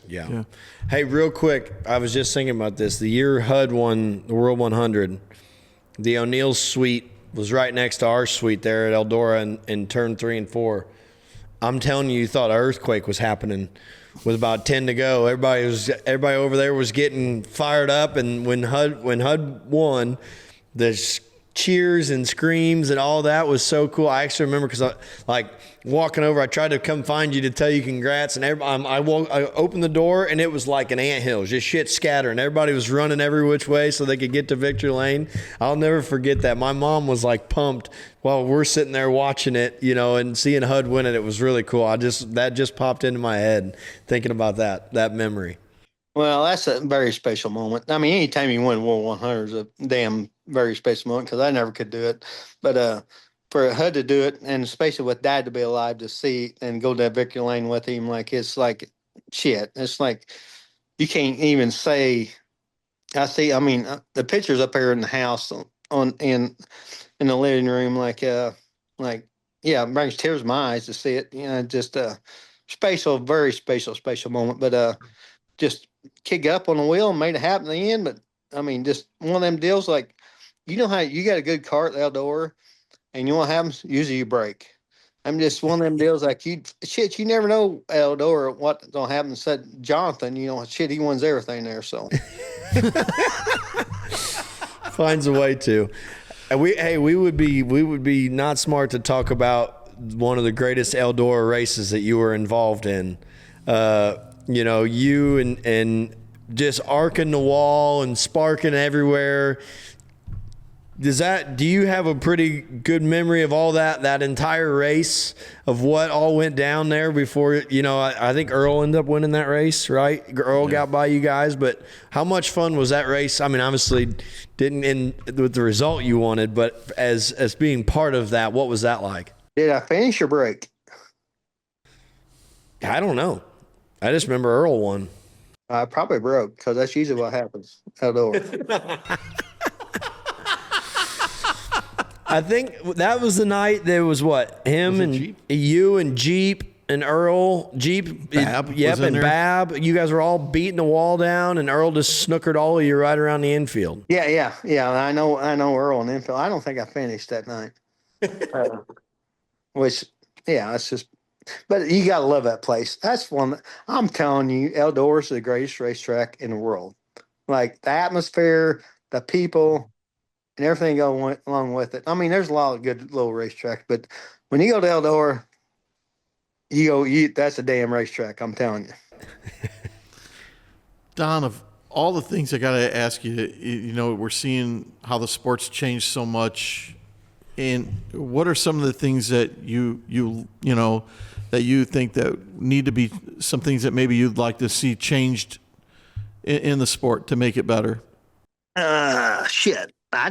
Yeah. Hey, real quick, I was just thinking about this. The year HUD won the World 100, the O'Neill's suite was right next to our suite there at Eldora in turn 3 and 4. I'm telling you, you thought an earthquake was happening with about 10 to go. Everybody over there was getting fired up, and when HUD won, the cheers and screams and all that was so cool. I actually remember because I walking over, I tried to come find you to tell you congrats, and I opened the door and it was like an anthill, just shit scattering. Everybody was running every which way so they could get to victory lane. I'll never forget that. My mom was like pumped while we're sitting there watching it, and seeing HUD win it. It was really cool. That just popped into my head thinking about that memory. Well, that's a very special moment. I mean, anytime you win World 100 is a damn very special moment because I never could do it. But for HUD to do it, and especially with Dad to be alive to see and go to that victory lane with him, it's like shit. It's like you can't even say. I mean, the pictures up here in the house in the living room, it brings tears to my eyes to see it. Just a very special moment. But just kick up on the wheel and made it happen in the end. But I mean, just one of them deals how you got a good car at the Eldora and you want to have them, usually you break. I'm just one of them deals you never know Eldora what's going to happen. Said Jonathan, he wins everything there. So finds a way to. And we would be not smart to talk about one of the greatest Eldora races that you were involved in. You and just arcing the wall and sparking everywhere. Do you have a pretty good memory of all that entire race, of what all went down there before, I think Earl ended up winning that race, right? Earl got by you guys, but how much fun was that race? I mean, obviously didn't end with the result you wanted, but as being part of that, what was that like? Did I finish or break? I don't know. I just remember Earl won. I probably broke because that's usually what happens Eldora. I think that was the night there was him and Jeep? You and Jeep and Earl. Bab and Bab. You guys were all beating the wall down, and Earl just snookered all of you right around the infield. Yeah. I know Earl on the infield. I don't think I finished that night. It's just. But you got to love that place. That's one. I'm telling you, Eldora is the greatest racetrack in the world. Like the atmosphere, the people, and everything going along with it. I mean, there's a lot of good little racetracks, but when you go to Eldora, that's a damn racetrack. I'm telling you. Don, of all the things I got to ask you, we're seeing how the sport's changed so much. And what are some of the things that you that you think that need to be some things that maybe you'd like to see changed in the sport to make it better? Shit. I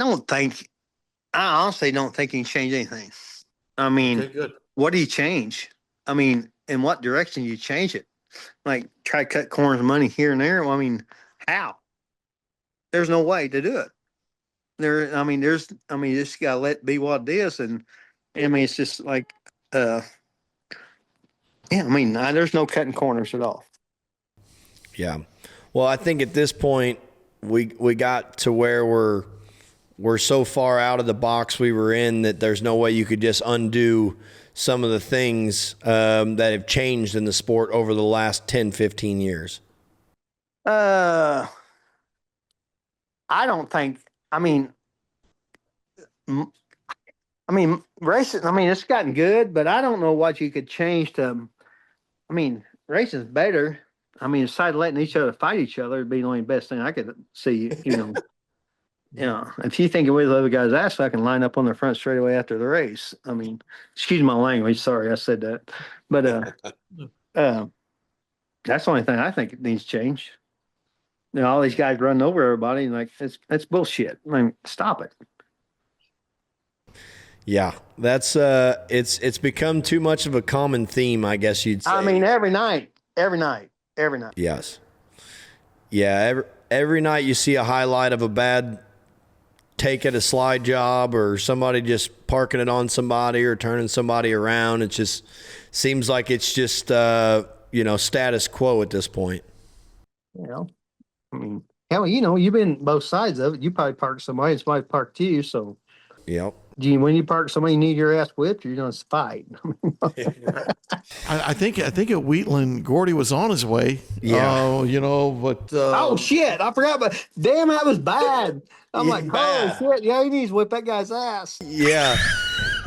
honestly don't think he can change anything. I mean, okay, good. What do you change? I mean, in what direction you change it? Like try to cut corners of money here and there. Well, I mean, how? There's no way to do it. You just gotta let it be what it is. And I mean, it's just like, there's no cutting corners at all. Yeah. Well, I think at this point we got to where we're so far out of the box we were in that there's no way you could just undo some of the things that have changed in the sport over the last 10, 15 years. I don't think. I mean, racing. I mean, it's gotten good, but I don't know what you could change to. I mean, racing's better. I mean, aside letting each other fight each other, it'd be the only best thing I could see. If you think of the other guy's ass, I can line up on the front straightaway after the race. I mean, excuse my language. Sorry, I said that, but that's the only thing I think it needs to change. All these guys running over everybody, like that's bullshit. I mean, stop it. Yeah, that's it's become too much of a common theme, I guess you'd say. I mean, every night. Yes. Yeah, every night you see a highlight of a bad take it a slide job or somebody just parking it on somebody or turning somebody around. It just seems like it's just, status quo at this point. I mean, hell, you've been both sides of it. You probably parked somebody, and somebody parked you. So, Yep. When you park somebody, you need your ass whipped, you're going to fight. I think at Wheatland, Gordy was on his way. Yeah. But oh shit! I forgot, but damn, that was bad. I'm like, holy shit! Yeah, he needs to whip that guy's ass. Yeah.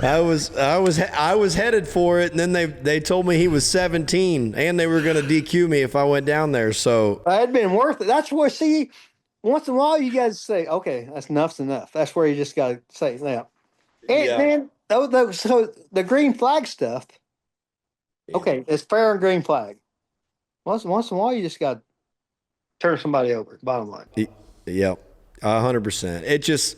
I was headed for it, and then they told me he was 17, and they were going to DQ me if I went down there. So it'd been worth it. That's where, see, once in a while you guys say, okay, that's enough's enough. That's where you just got to say that. And man, so the green flag stuff. Okay, it's fair and green flag. Once in a while, you just got to turn somebody over. Bottom line. Yep, 100%. It just,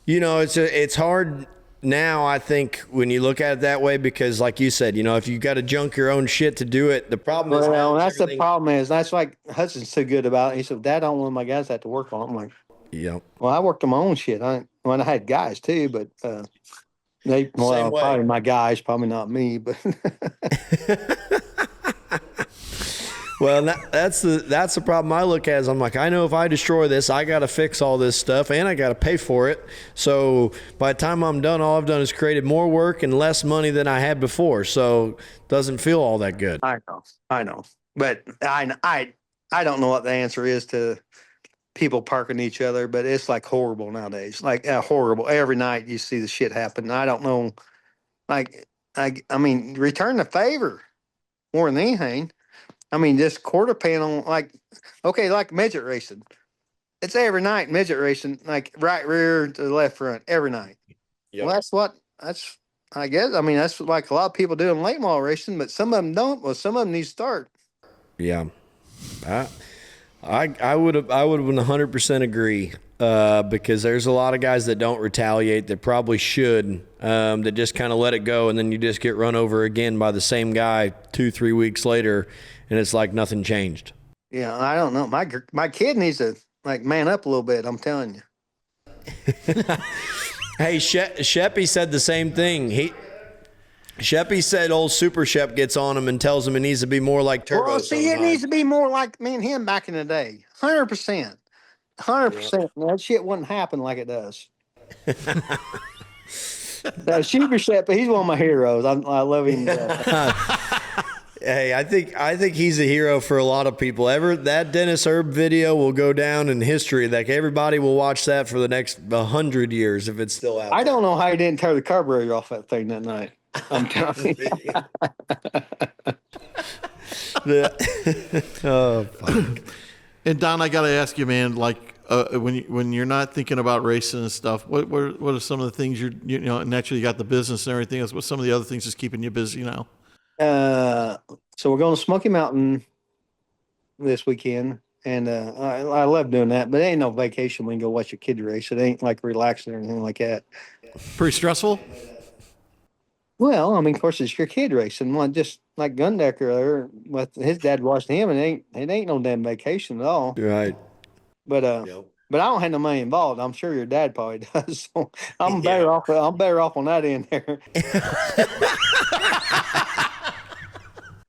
it's hard now, I think, when you look at it that way, because like you said, if you got to junk your own shit to do it, the problem is. Well, that's the problem is, that's like Hudson's too good about it. He said, Dad, I don't want my guys to have to work on it. I'm like, yep. Well, I worked on my own shit. I had guys too, but probably my guys, probably not me, but. Well, that's the problem I look at is I'm like, I know if I destroy this, I got to fix all this stuff and I got to pay for it. So by the time I'm done, all I've done is created more work and less money than I had before. So it doesn't feel all that good. I know. But I don't know what the answer is to people parking each other, but it's like horrible nowadays. Like horrible. Every night you see the shit happen. I don't know. Like, I mean, return the favor more than anything. I mean, this quarter panel, like midget racing. It's every night midget racing, like right rear to the left front every night. Yep. Well, I guess. I mean, that's like a lot of people do in late model racing, but some of them don't. Well, some of them need to start. Yeah. I would 100% agree because there's a lot of guys that don't retaliate that probably should, that just kind of let it go, and then you just get run over again by the same guy 2-3 weeks later, and it's like nothing changed. Yeah, I don't know. My kid needs to man up a little bit. I'm telling you. Hey, Sheppy said the same thing. Sheppy said old Super Shep gets on him and tells him it needs to be more like Turbo. Well, see, it needs to be more like me and him back in the day. 100%. 100%. That shit wouldn't happen like it does. Super Shep, he's one of my heroes. I love him. Hey, I think he's a hero for a lot of people. That Dennis Erb video will go down in history. Like everybody will watch that for the next 100 years if it's still out. I don't know how he didn't tear the carburetor off that thing that night. I'm telling you. Oh, fuck. And Don, I got to ask you, man, when you're not thinking about racing and stuff, what are some of the things naturally you got the business and everything else, what's some of the other things that's keeping you busy now? So we're going to Smoky Mountain this weekend, and I love doing that, but it ain't no vacation when you go watch your kid race. It ain't like relaxing or anything like that. Pretty stressful? Well, I mean, of course, it's your kid racing. Just like Gundecker there, with his dad watching him, it ain't no damn vacation at all. Right. But but I don't have no money involved. I'm sure your dad probably does. So I'm better off. I'm better off on that end there.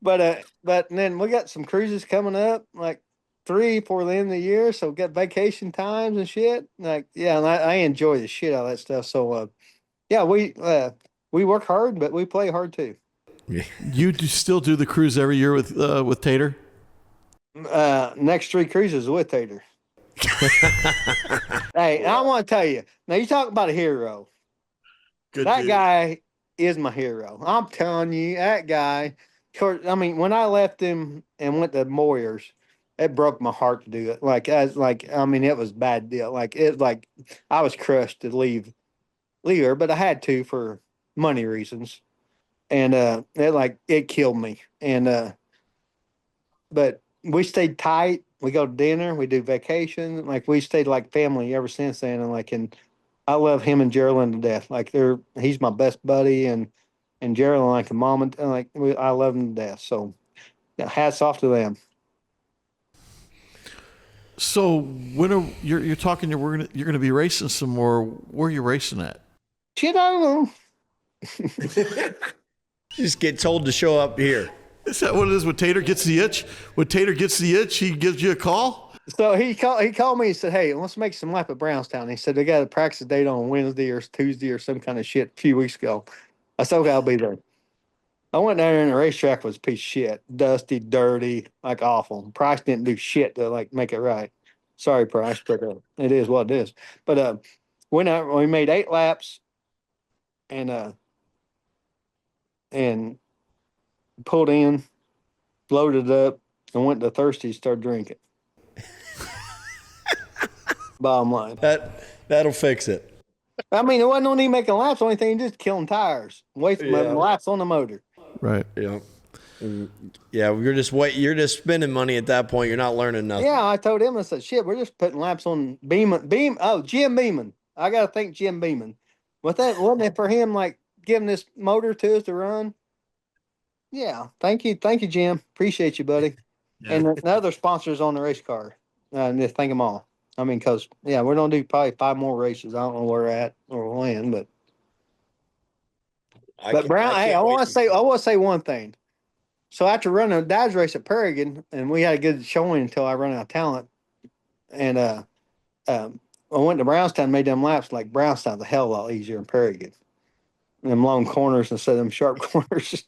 But then we got some cruises coming up, like 3 for the end of the year. So we got vacation times and shit. And I enjoy the shit out of that stuff. So we work hard, but we play hard too. You still do the cruise every year with Tater? Next 3 cruises with Tater. Hey, I want to tell you. Now you talk about a hero. That guy is my hero. I'm telling you, that guy. I mean, when I left him and went to Moyer's, it broke my heart to do it. It was a bad deal. I was crushed to leave her, but I had to for money reasons, and it killed me. And but we stayed tight. We go to dinner. We do vacation. We stayed like family ever since then. And I love him and Geraldine to death. He's my best buddy, and Geraldine like a mom. And I love him to death. So hats off to them. So when you're talking, you're gonna be racing some more. Where are you racing at? Shit, I don't know. Just get told to show up here. Is that what it is? When Tater gets the itch, he gives you a call. So he called me and said, "Hey, let's make some lap at Brownstown." He said they got a practice date on Wednesday or Tuesday or some kind of shit a few weeks ago. I said, "Okay, I'll be there." I went down there and the racetrack was a piece of shit, dusty, dirty, like awful. Price didn't do shit to like make it right. Sorry, Price, but it is what it is. But we made 8 laps and pulled in, loaded up, and went to Thirsty to start drinking. Bottom line. That'll fix it. I mean, it wasn't only making laps. The only thing, just killing tires, wasting laps on the motor. Right. Yeah. Yeah, you're just spending money at that point. You're not learning nothing. Yeah, I told him, I said, shit, we're just putting laps on Jim Beeman. I got to thank Jim Beeman. But that wasn't it for him, like giving this motor to us to run. Yeah, thank you, Jim. Appreciate you, buddy. Yeah. And the other sponsors on the race car, just thank them all. I mean, because we're gonna do probably 5 more races. I don't know where we're at or when, but Brown. Hey, I want to say one thing. So after running a Dodge race at Paragon, and we had a good showing until I ran out of talent, and I went to Brownstown, made them laps. Like Brownstown's a hell of a lot easier than Paragon. Them long corners instead of them sharp corners.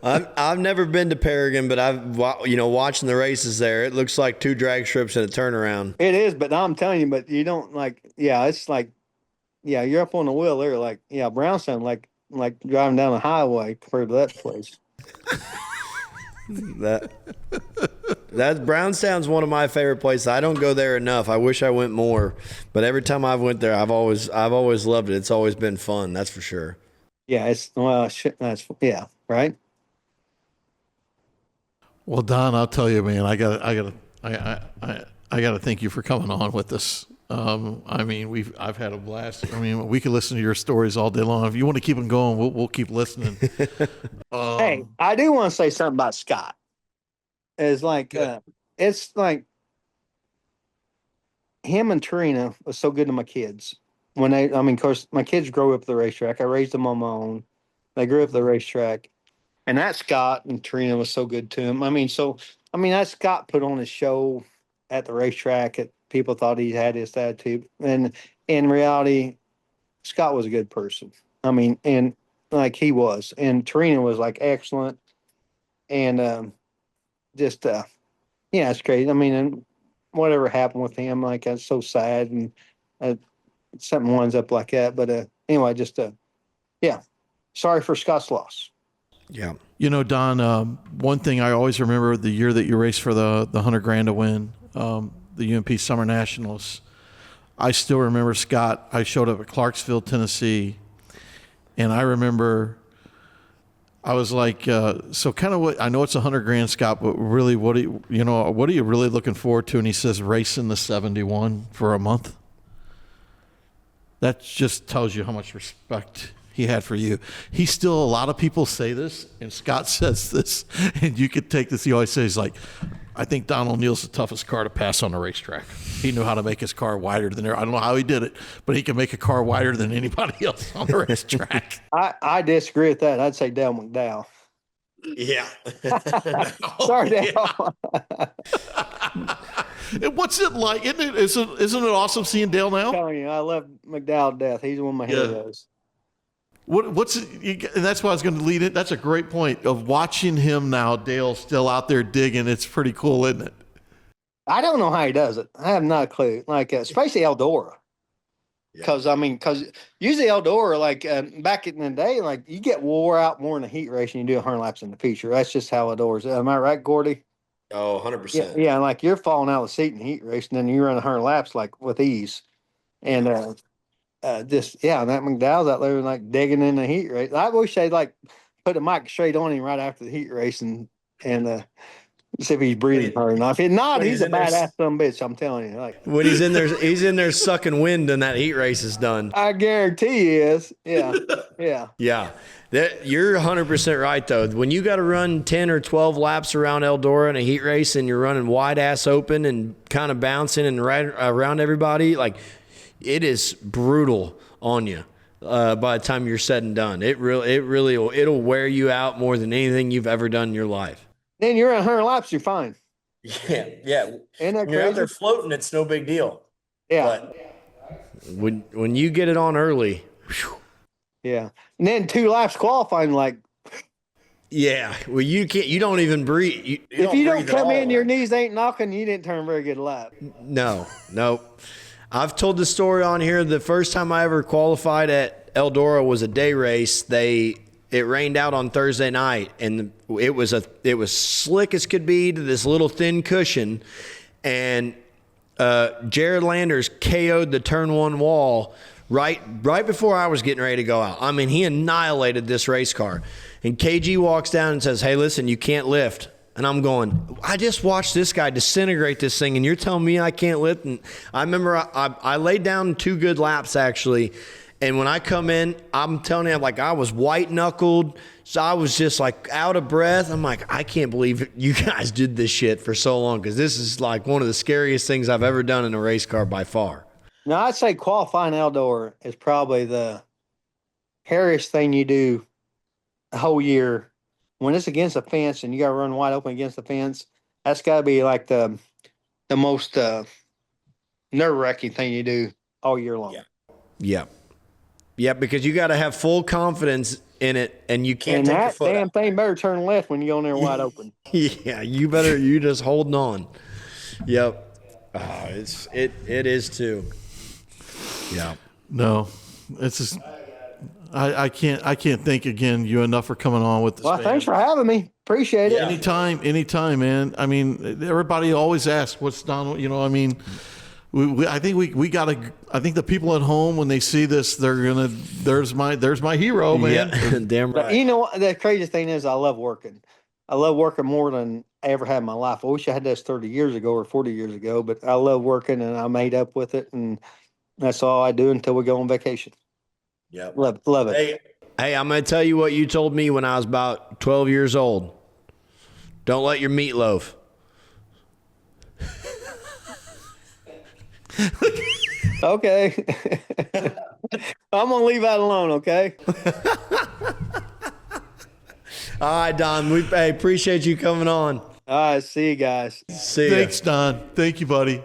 I've never been to Paragon, but I've watching the races there. It looks like 2 drag strips and a turnaround. It is, but I'm telling you, but you don't like. Yeah, it's like, you're up on the wheel there. Like, Brownstown, like driving down the highway compared to that place. That's Brownstown's one of my favorite places. I don't go there enough. I wish I went more, but every time I've went there, I've always loved it. It's always been fun. That's for sure. Yeah, right. Well, Don, I'll tell you, man, I gotta thank you for coming on with us. I mean, I've had a blast. I mean, we could listen to your stories all day long. If you want to keep them going, we'll keep listening. Hey, I do want to say something about Scott. It's like him and Trina was so good to my kids. Of course, my kids grew up at the racetrack. I raised them on my own. They grew up at the racetrack. And that Scott and Trina was so good to him. That Scott put on a show at the racetrack. People thought he had this attitude. And in reality, Scott was a good person. And like he was. And Trina was like excellent. And it's crazy. And whatever happened with him, like, that's so sad. And something winds up like that. But anyway, sorry for Scott's loss. Yeah. Don, one thing I always remember, the year that you raced for the $100,000 to win, the UMP Summer Nationals. I still remember Scott. I showed up at Clarksville, Tennessee, and I remember I was like, so kind of what, I know it's $100,000, Scott, but really what are you really looking forward to? And he says, racing the 71 for a month. That just tells you how much respect he had for you. A lot of people say this, and Scott says this, and you could take this. He always says, like, I think Don O'Neill's the toughest car to pass on the racetrack. He knew how to make his car wider than there. I don't know how he did it, but he can make a car wider than anybody else on the racetrack. I disagree with that. I'd say Dale McDowell. Yeah. Sorry, Dale. And what's it like? Isn't it awesome seeing Dale now? I'm telling you, I love McDowell to death. He's one of my heroes. And that's why I was going to lead it. That's a great point of watching him now. Dale's still out there digging. It's pretty cool, isn't it? I don't know how he does it. I have not a clue. Like, especially Eldora. Because usually Eldora, like back in the day, like you get wore out more in the heat race than you do 100 laps in the feature. That's just how Eldora's. Am I right, Gordy? Oh, 100%. Yeah, like you're falling out of the seat in the heat race, and then you run 100 laps like with ease. And that McDowell's out there like digging in the heat race. I wish they'd like put a mic straight on him right after the heat race and See if he's breathing hard enough. If not, he's a badass son of a bitch. I'm telling you. Like, when he's in there sucking wind and that heat race is done. I guarantee he is. Yeah. Yeah. Yeah. You're 100% right, though. When you got to run 10 or 12 laps around Eldora in a heat race and you're running wide ass open and kind of bouncing and right around everybody, like, it is brutal on you by the time you're said and done. It'll wear you out more than anything you've ever done in your life. Then you're at 100 laps, you're fine. Yeah. Ain't that You're out crazy? there floating, it's no big deal. Yeah. But when you get it on early, whew. Yeah. And then 2 laps qualifying, like, Yeah, well, you don't even breathe. if you don't come in, your knees ain't knocking, you didn't turn a very good lap. No. I've told the story on here. The first time I ever qualified at Eldora was a day race. It rained out on Thursday night, and it was slick as could be to this little thin cushion, and Jared Landers KO'd the turn 1 wall right before I was getting ready to go out. I mean, he annihilated this race car. And KG walks down and says, "Hey, listen, you can't lift." And I'm going, I just watched this guy disintegrate this thing, and you're telling me I can't lift? And I remember I laid down 2 good laps, actually. And when I come in, I'm telling you, like, I was white-knuckled. So I was just, like, out of breath. I'm like, I can't believe you guys did this shit for so long, because this is, like, one of the scariest things I've ever done in a race car by far. Now, I'd say qualifying Eldora is probably the hairiest thing you do the whole year. When it's against the fence and you got to run wide open against the fence, that's got to be like the most nerve-wracking thing you do all year long. Yeah, because you got to have full confidence in it, and you can't And take your that foot damn out. thing better turn left when you go in there wide open. Yeah, you just holding on. Yep. It is too. Yeah. No, it's just I can't thank again you enough for coming on with this. Well, thanks for having me. Appreciate it. Anytime, man. I mean, everybody always asks what's Don. You know, I mean, I think we gotta. I think the people at home, when they see this, they're gonna. There's my hero, man. Yeah, damn right. You know what? The craziest thing is I love working. I love working more than I ever had in my life. I wish I had this 30 years ago or 40 years ago, but I love working, and I made up with it, and that's all I do until we go on vacation. Yeah, love it. Hey, I'm gonna tell you what you told me when I was about 12 years old. Don't let your meatloaf. Okay. I'm going to leave that alone, okay? All right, Don. We appreciate you coming on. All right. See you guys. See ya. Thanks, Don. Thank you, buddy.